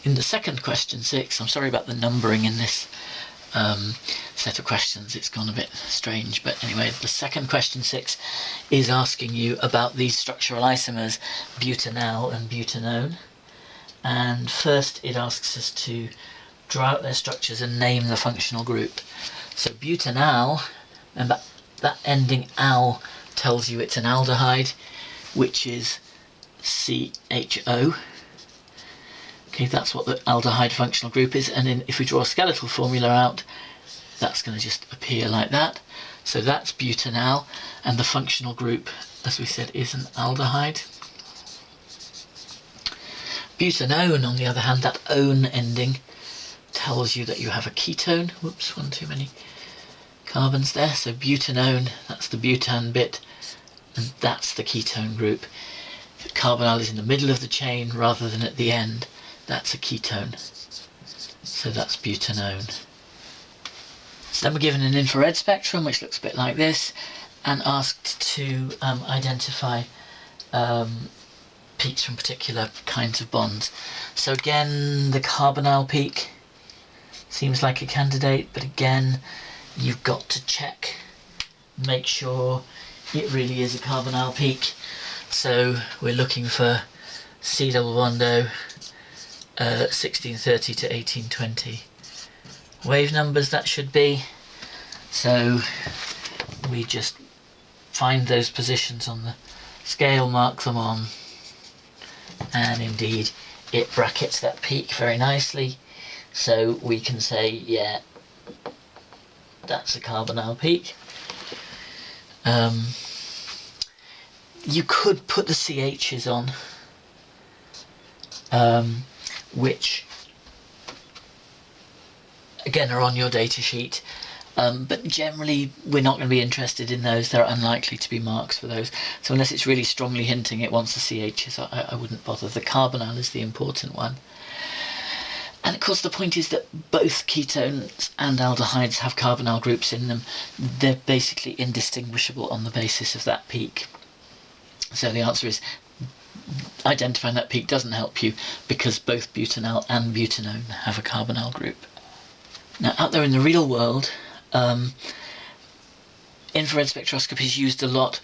In the second question 6, I'm sorry about the numbering in this set of questions, it's gone a bit strange, but anyway, the second question 6 is asking you about these structural isomers, butanal and butanone. And first it asks us to draw out their structures and name the functional group. So butanal, and that ending al tells you it's an aldehyde, which is CHO. Okay, that's what the aldehyde functional group is, and then if we draw a skeletal formula out, that's going to just appear like that. So that's butanal, and the functional group, as we said, is an aldehyde. Butanone, on the other hand, that -one ending tells you that you have a ketone. Whoops, one too many carbons there. So butanone, that's the butan bit, and that's the ketone group. If the carbonyl is in the middle of the chain rather than at the end, that's a ketone. So that's butanone. So then we're given an infrared spectrum which looks a bit like this, and asked to identify peaks from particular kinds of bonds. So again, the carbonyl peak seems like a candidate, but again, you've got to check, make sure it really is a carbonyl peak. So we're looking for C double bond O 1630 to 1820 wave numbers, that should be. So we just find those positions on the scale, mark them on, and indeed it brackets that peak very nicely. So we can say, yeah, that's a carbonyl peak. You could put the CHs on, which again are on your data sheet, but generally we're not going to be interested in those. They're unlikely to be marks for those, so unless it's really strongly hinting it wants the CHs, I wouldn't bother. The carbonyl is the important one. And of course the point is that both ketones and aldehydes have carbonyl groups in them. They're basically indistinguishable on the basis of that peak. So the answer is identifying that peak doesn't help you, because both butanal and butanone have a carbonyl group. Now out there in the real world, infrared spectroscopy is used a lot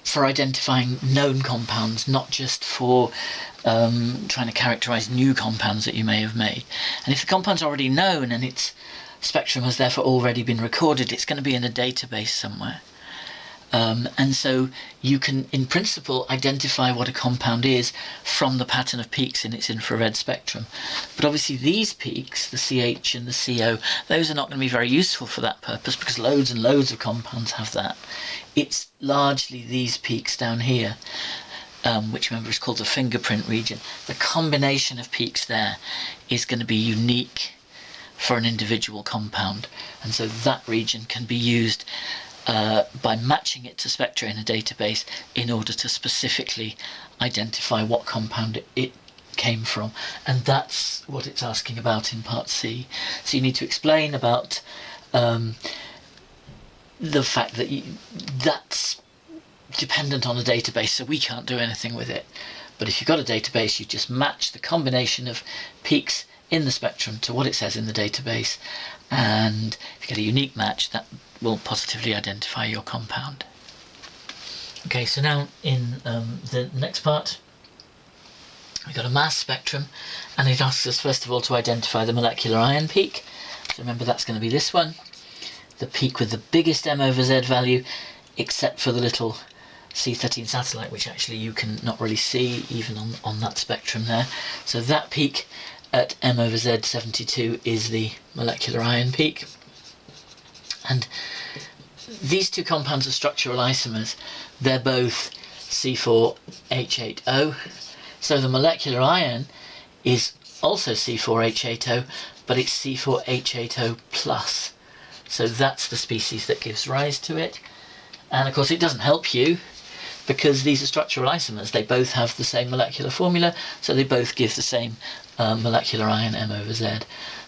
for identifying known compounds, not just for trying to characterize new compounds that you may have made. And if the compound's already known and its spectrum has therefore already been recorded, it's going to be in a database somewhere. And so you can, in principle, identify what a compound is from the pattern of peaks in its infrared spectrum. But obviously these peaks, the CH and the CO, those are not going to be very useful for that purpose, because loads and loads of compounds have that. It's largely these peaks down here, which remember is called the fingerprint region. The combination of peaks there is going to be unique for an individual compound, and so that region can be used by matching it to spectra in a database in order to specifically identify what compound it came from. And that's what it's asking about in part C. So you need to explain about the fact that that's dependent on a database, so we can't do anything with it. But if you've got a database, you just match the combination of peaks in the spectrum to what it says in the database, and if you get a unique match, that will positively identify your compound. Okay, so now in the next part, we've got a mass spectrum, and it asks us first of all to identify the molecular ion peak. So remember, that's going to be this one, the peak with the biggest m over z value, except for the little C13 satellite, which actually you can not really see even on that spectrum there. So that peak at m over z 72 is the molecular ion peak. And these two compounds are structural isomers. They're both C4H8O. So the molecular ion is also C4H8O, but it's C4H8O plus. So that's the species that gives rise to it. And of course it doesn't help you, because these are structural isomers. They both have the same molecular formula, so they both give the same molecular ion m over z.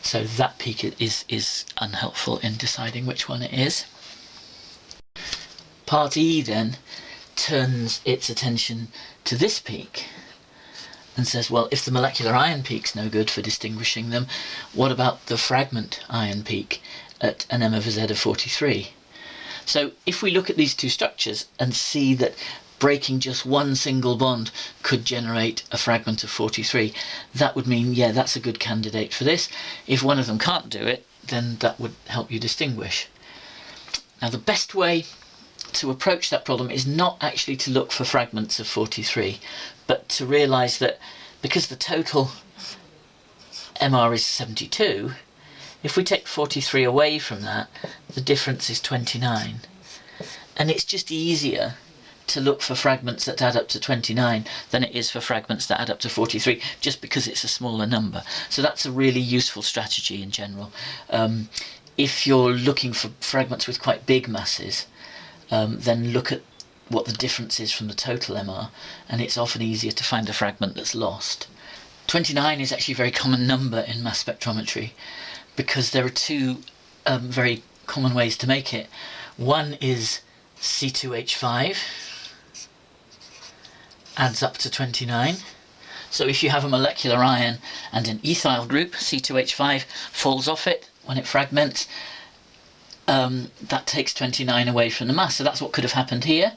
So that peak is unhelpful in deciding which one it is. Part E then turns its attention to this peak, and says, well, if the molecular ion peak's no good for distinguishing them, what about the fragment ion peak at an m/z of 43? So if we look at these two structures and see that breaking just one single bond could generate a fragment of 43, that would mean, yeah, that's a good candidate for this. If one of them can't do it, then that would help you distinguish. Now, the best way to approach that problem is not actually to look for fragments of 43, but to realise that because the total MR is 72, if we take 43 away from that, the difference is 29. And it's just easier to look for fragments that add up to 29 than it is for fragments that add up to 43, just because it's a smaller number. So that's a really useful strategy in general. If you're looking for fragments with quite big masses, then look at what the difference is from the total MR, and it's often easier to find a fragment that's lost. 29 is actually a very common number in mass spectrometry, because there are two very common ways to make it. One is C2H5 adds up to 29. So if you have a molecular ion and an ethyl group, C2H5 falls off it when it fragments, that takes 29 away from the mass. So that's what could have happened here.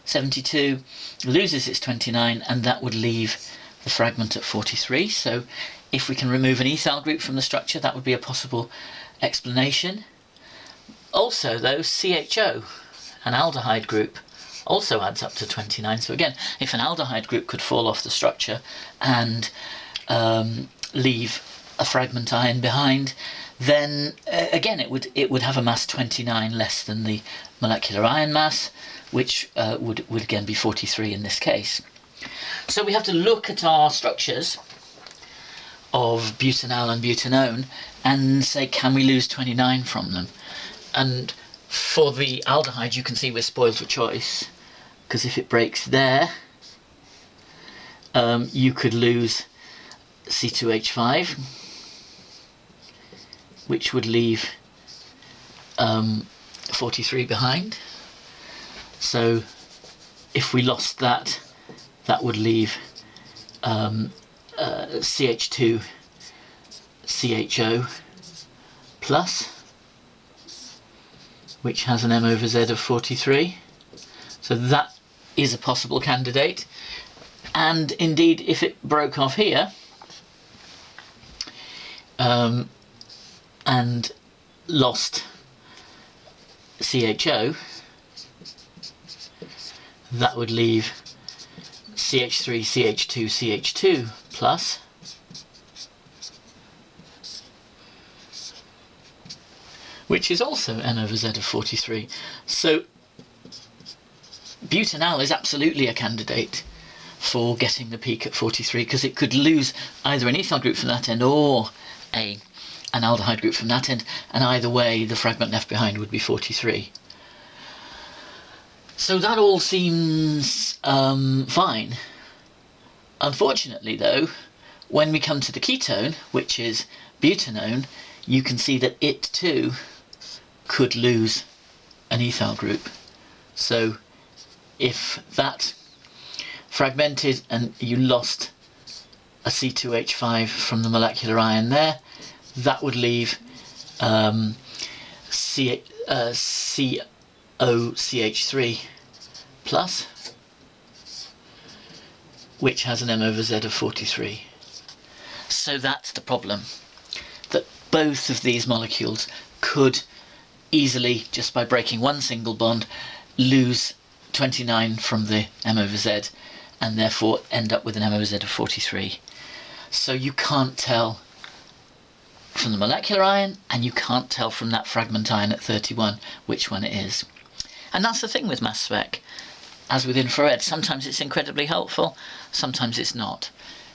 72 loses its 29, and that would leave the fragment at 43. So if we can remove an ethyl group from the structure, that would be a possible explanation. Also, though, CHO, an aldehyde group, also adds up to 29. So again, if an aldehyde group could fall off the structure and leave a fragment ion behind, then again it would have a mass 29 less than the molecular ion mass, which would again be 43 in this case. So we have to look at our structures of butanal and butanone and say, can we lose 29 from them? And for the aldehyde, you can see we're spoiled for choice, because if it breaks there, you could lose C2H5, which would leave 43 behind. So if we lost that, that would leave CH2 CHO plus, which has an m/z of 43. So that is a possible candidate. And indeed, if it broke off here and lost CHO, that would leave CH3 CH2 CH2 plus, which is also m/z of 43. So butanal is absolutely a candidate for getting the peak at 43, because it could lose either an ethyl group from that end or an aldehyde group from that end, and either way the fragment left behind would be 43. So that all seems fine. Unfortunately though, when we come to the ketone, which is butanone, you can see that it too could lose an ethyl group. So if that fragmented and you lost a C2H5 from the molecular ion there, that would leave COCH3 plus, which has an m/z of 43. So that's the problem, that both of these molecules could easily, just by breaking one single bond, lose 29 from the m/z and therefore end up with an m/z of 43. So you can't tell from the molecular ion, and you can't tell from that fragment ion at 31 which one it is. And that's the thing with mass spec. As with infrared, sometimes it's incredibly helpful, sometimes it's not.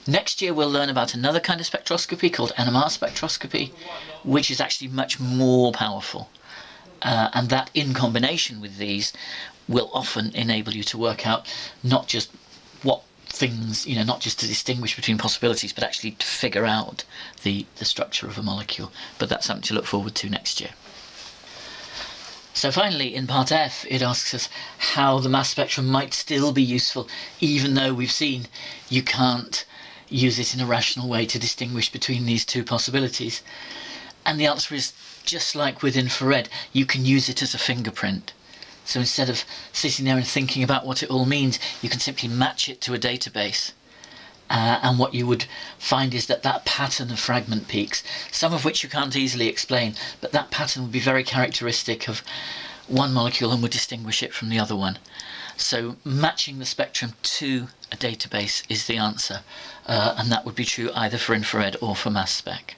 Next year we'll learn about another kind of spectroscopy called NMR spectroscopy, which is actually much more powerful. And that, in combination with these, will often enable you to work out not just what things, not just to distinguish between possibilities, but actually to figure out the structure of a molecule. But that's something to look forward to next year. So finally, in part F, it asks us how the mass spectrum might still be useful, even though we've seen you can't use it in a rational way to distinguish between these two possibilities? And the answer is, just like with infrared, you can use it as a fingerprint. So instead of sitting there and thinking about what it all means, you can simply match it to a database. And what you would find is that that pattern of fragment peaks, some of which you can't easily explain, but that pattern would be very characteristic of one molecule and would distinguish it from the other one. So matching the spectrum to a database is the answer, and that would be true either for infrared or for mass spec.